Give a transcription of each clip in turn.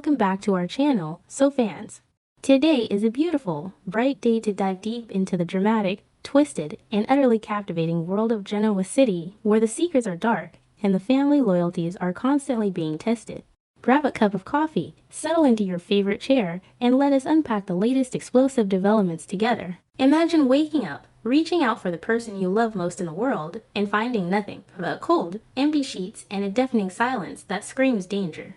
welcome back to our channel, fans. Today is a beautiful, bright day to dive deep into the dramatic, twisted, and utterly captivating world of Genoa City, where the secrets are dark and the family loyalties are constantly being tested. Grab a cup of coffee, settle into your favorite chair, and let us unpack the latest explosive developments together. Imagine waking up, reaching out for the person you love most in the world, and finding nothing but cold, empty sheets and a deafening silence that screams danger.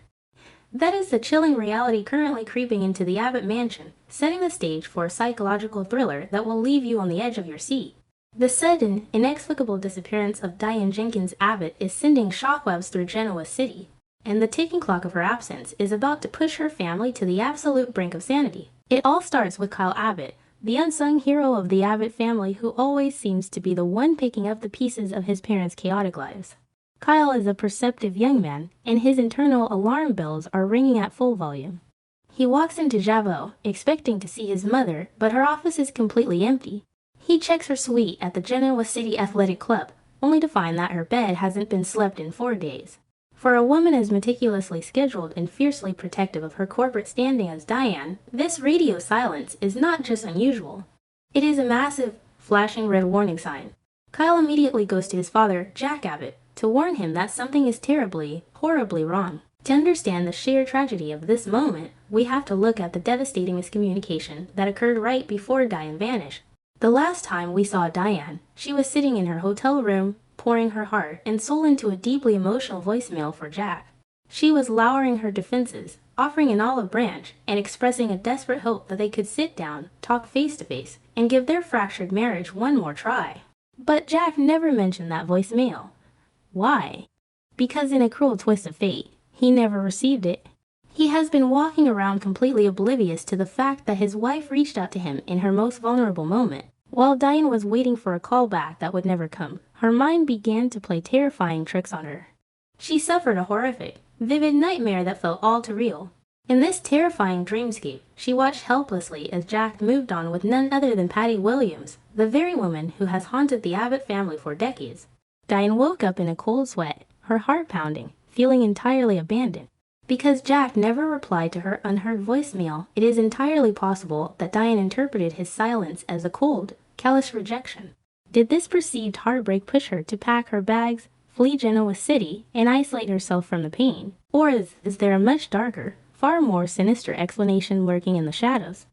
That is the chilling reality currently creeping into the Abbott mansion, setting the stage for a psychological thriller that will leave you on the edge of your seat. The sudden, inexplicable disappearance of Diane Jenkins Abbott is sending shockwaves through Genoa City, and the ticking clock of her absence is about to push her family to the absolute brink of sanity. It all starts with Kyle Abbott, the unsung hero of the Abbott family who always seems to be the one picking up the pieces of his parents' chaotic lives. Kyle is a perceptive young man, and his internal alarm bells are ringing at full volume. He walks into Javo, expecting to see his mother, but her office is completely empty. He checks her suite at the Genoa City Athletic Club, only to find that her bed hasn't been slept in 4 days. For a woman as meticulously scheduled and fiercely protective of her corporate standing as Diane, this radio silence is not just unusual. It is a massive, flashing red warning sign. Kyle immediately goes to his father, Jack Abbott, to warn him that something is terribly, horribly wrong. To understand the sheer tragedy of this moment, we have to look at the devastating miscommunication that occurred right before Diane vanished. The last time we saw Diane, she was sitting in her hotel room, pouring her heart and soul into a deeply emotional voicemail for Jack. She was lowering her defenses, offering an olive branch, and expressing a desperate hope that they could sit down, talk face to face, and give their fractured marriage one more try. But Jack never mentioned that voicemail. Why? Because in a cruel twist of fate, he never received it. He has been walking around completely oblivious to the fact that his wife reached out to him in her most vulnerable moment. While Diane was waiting for a call back that would never come, her mind began to play terrifying tricks on her. She suffered a horrific, vivid nightmare that felt all too real. In this terrifying dreamscape, she watched helplessly as Jack moved on with none other than Patty Williams, the very woman who has haunted the Abbott family for decades. Diane woke up in a cold sweat, her heart pounding, feeling entirely abandoned. Because Jack never replied to her unheard voicemail, it is entirely possible that Diane interpreted his silence as a cold, callous rejection. Did this perceived heartbreak push her to pack her bags, flee Genoa City, and isolate herself from the pain? Or is there a much darker, far more sinister explanation lurking in the shadows?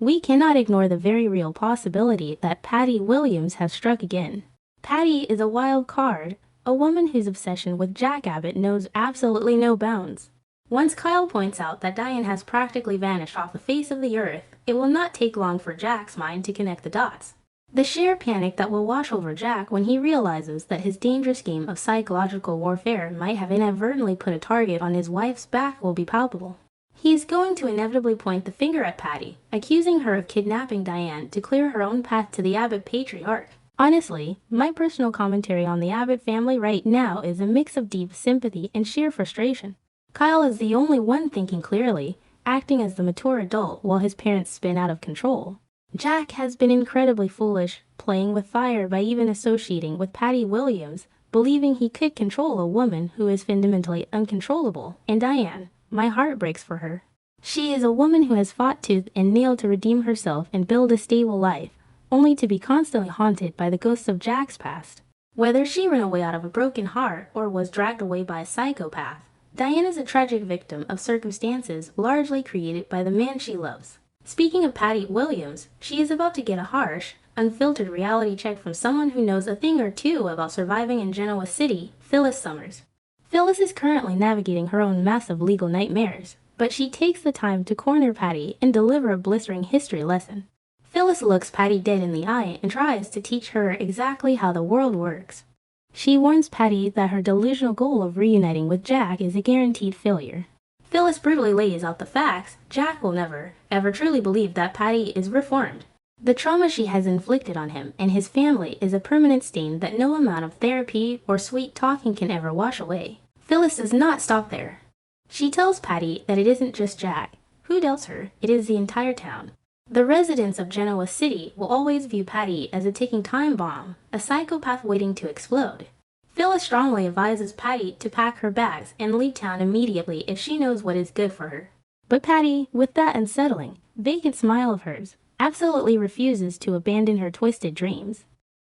We cannot ignore the very real possibility that Patty Williams has struck again. Patty is a wild card, a woman whose obsession with Jack Abbott knows absolutely no bounds. Once Kyle points out that Diane has practically vanished off the face of the earth, it will not take long for Jack's mind to connect the dots. The sheer panic that will wash over Jack when he realizes that his dangerous game of psychological warfare might have inadvertently put a target on his wife's back will be palpable. He is going to inevitably point the finger at Patty, accusing her of kidnapping Diane to clear her own path to the Abbott patriarch. Honestly, my personal commentary on the Abbott family right now is a mix of deep sympathy and sheer frustration. Kyle is the only one thinking clearly, acting as the mature adult while his parents spin out of control. Jack has been incredibly foolish, playing with fire by even associating with Patty Williams, believing he could control a woman who is fundamentally uncontrollable. And Diane, my heart breaks for her. She is a woman who has fought tooth and nail to redeem herself and build a stable life, only to be constantly haunted by the ghosts of Jack's past. Whether she ran away out of a broken heart or was dragged away by a psychopath, Diane is a tragic victim of circumstances largely created by the man she loves. Speaking of Patty Williams, she is about to get a harsh, unfiltered reality check from someone who knows a thing or two about surviving in Genoa City, Phyllis Summers. Phyllis is currently navigating her own massive legal nightmares, but she takes the time to corner Patty and deliver a blistering history lesson. Phyllis looks Patty dead in the eye and tries to teach her exactly how the world works. She warns Patty that her delusional goal of reuniting with Jack is a guaranteed failure. Phyllis brutally lays out the facts. Jack will never, ever truly believe that Patty is reformed. The trauma she has inflicted on him and his family is a permanent stain that no amount of therapy or sweet talking can ever wash away. Phyllis does not stop there. She tells Patty that it isn't just Jack who doubts her, it is the entire town. The residents of Genoa City will always view Patty as a ticking time bomb, a psychopath waiting to explode. Phyllis strongly advises Patty to pack her bags and leave town immediately if she knows what is good for her. But Patty, with that unsettling, vacant smile of hers, absolutely refuses to abandon her twisted dreams.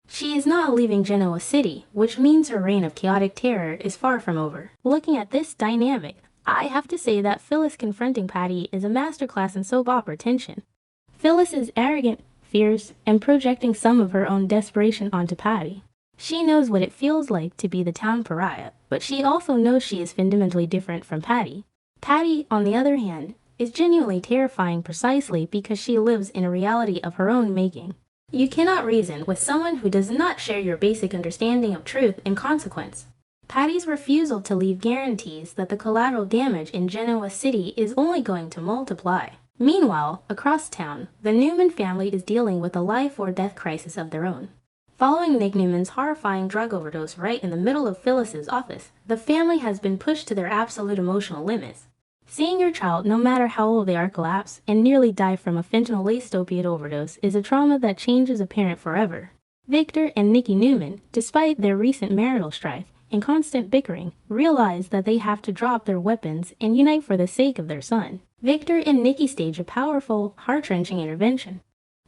She is not leaving Genoa City, which means her reign of chaotic terror is far from over. Looking at this dynamic, I have to say that Phyllis confronting Patty is a masterclass in soap opera tension. Phyllis is arrogant, fierce, and projecting some of her own desperation onto Patty. She knows what it feels like to be the town pariah, but she also knows she is fundamentally different from Patty. Patty, on the other hand, is genuinely terrifying precisely because she lives in a reality of her own making. You cannot reason with someone who does not share your basic understanding of truth and consequence. Patty's refusal to leave guarantees that the collateral damage in Genoa City is only going to multiply. Meanwhile, across town, the Newman family is dealing with a life-or-death crisis of their own. Following Nick Newman's horrifying drug overdose right in the middle of Phyllis's office, the family has been pushed to their absolute emotional limits. Seeing your child, no matter how old they are, collapse and nearly die from a fentanyl-laced opiate overdose is a trauma that changes a parent forever. Victor and Nikki Newman, despite their recent marital strife and constant bickering, realize that they have to drop their weapons and unite for the sake of their son. Victor and Nikki stage a powerful, heart-wrenching intervention.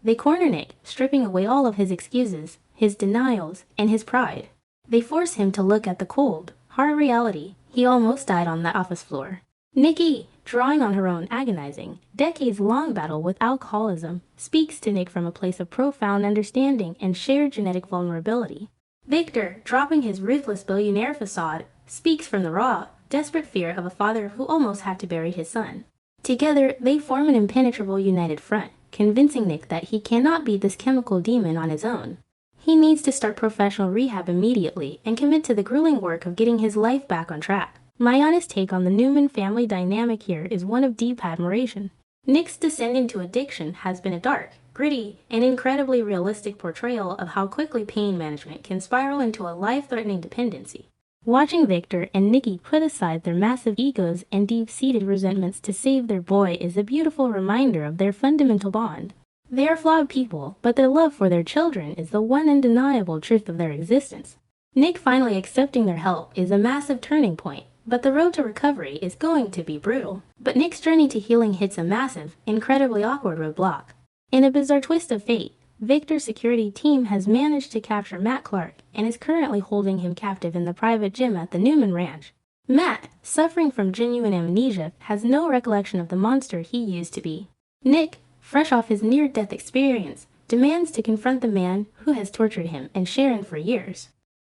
They corner Nick, stripping away all of his excuses, his denials, and his pride. They force him to look at the cold, hard reality. He almost died on the office floor. Nikki, drawing on her own agonizing, decades-long battle with alcoholism, speaks to Nick from a place of profound understanding and shared genetic vulnerability. Victor, dropping his ruthless billionaire facade, speaks from the raw, desperate fear of a father who almost had to bury his son. Together, they form an impenetrable united front, convincing Nick that he cannot beat this chemical demon on his own. He needs to start professional rehab immediately and commit to the grueling work of getting his life back on track. My honest take on the Newman family dynamic here is one of deep admiration. Nick's descent into addiction has been a dark, gritty, and incredibly realistic portrayal of how quickly pain management can spiral into a life-threatening dependency. Watching Victor and Nikki put aside their massive egos and deep-seated resentments to save their boy is a beautiful reminder of their fundamental bond. They are flawed people, but their love for their children is the one undeniable truth of their existence. Nick finally accepting their help is a massive turning point, but the road to recovery is going to be brutal. But Nick's journey to healing hits a massive, incredibly awkward roadblock. In a bizarre twist of fate, Victor's security team has managed to capture Matt Clark and is currently holding him captive in the private gym at the Newman Ranch. Matt, suffering from genuine amnesia, has no recollection of the monster he used to be. Nick, fresh off his near-death experience, demands to confront the man who has tortured him and Sharon for years.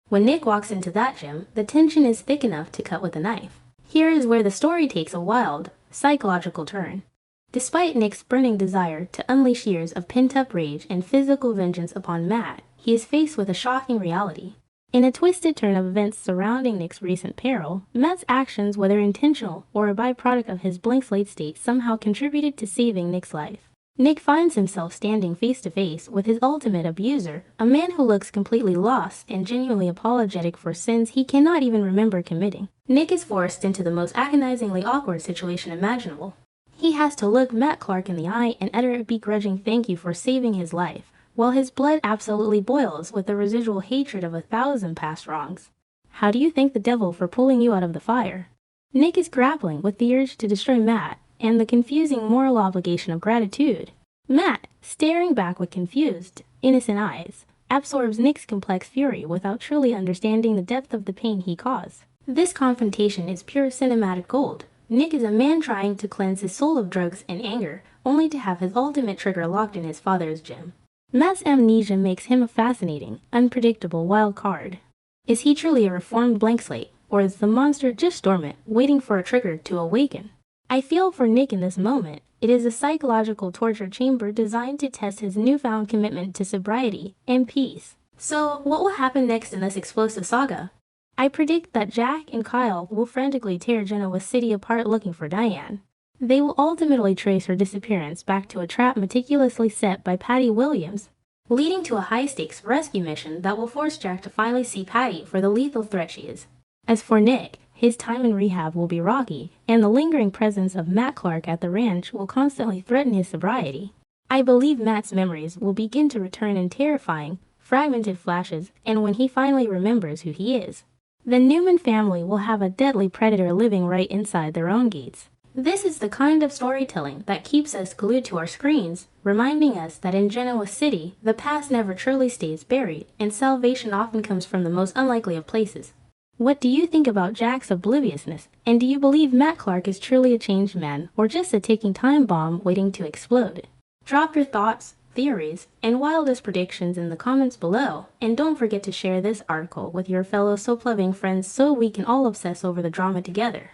When Nick walks into that gym, the tension is thick enough to cut with a knife. Here is where the story takes a wild, psychological turn. Despite Nick's burning desire to unleash years of pent-up rage and physical vengeance upon Matt, he is faced with a shocking reality. In a twisted turn of events surrounding Nick's recent peril, Matt's actions, whether intentional or a byproduct of his blank slate state, somehow contributed to saving Nick's life. Nick finds himself standing face-to-face with his ultimate abuser, a man who looks completely lost and genuinely apologetic for sins he cannot even remember committing. Nick is forced into the most agonizingly awkward situation imaginable. He has to look Matt Clark in the eye and utter a begrudging thank you for saving his life, while his blood absolutely boils with the residual hatred of 1,000 past wrongs. How do you thank the devil for pulling you out of the fire? Nick is grappling with the urge to destroy Matt and the confusing moral obligation of gratitude. Matt, staring back with confused, innocent eyes, absorbs Nick's complex fury without truly understanding the depth of the pain he caused. This confrontation is pure cinematic gold. Nick is a man trying to cleanse his soul of drugs and anger, only to have his ultimate trigger locked in his father's gym. Matt's amnesia makes him a fascinating, unpredictable wild card. Is he truly a reformed blank slate, or is the monster just dormant, waiting for a trigger to awaken? I feel for Nick in this moment. It is a psychological torture chamber designed to test his newfound commitment to sobriety and peace. So, what will happen next in this explosive saga? I predict that Jack and Kyle will frantically tear Genoa City apart looking for Diane. They will ultimately trace her disappearance back to a trap meticulously set by Patty Williams, leading to a high-stakes rescue mission that will force Jack to finally see Patty for the lethal threat she is. As for Nick, his time in rehab will be rocky, and the lingering presence of Matt Clark at the ranch will constantly threaten his sobriety. I believe Matt's memories will begin to return in terrifying, fragmented flashes, and when he finally remembers who he is, the Newman family will have a deadly predator living right inside their own gates. This is the kind of storytelling that keeps us glued to our screens, reminding us that in Genoa City, the past never truly stays buried, and salvation often comes from the most unlikely of places. What do you think about Jack's obliviousness? And do you believe Matt Clark is truly a changed man, or just a ticking time bomb waiting to explode? Drop your thoughts, theories, and wildest predictions in the comments below, and don't forget to share this article with your fellow soap-loving friends so we can all obsess over the drama together.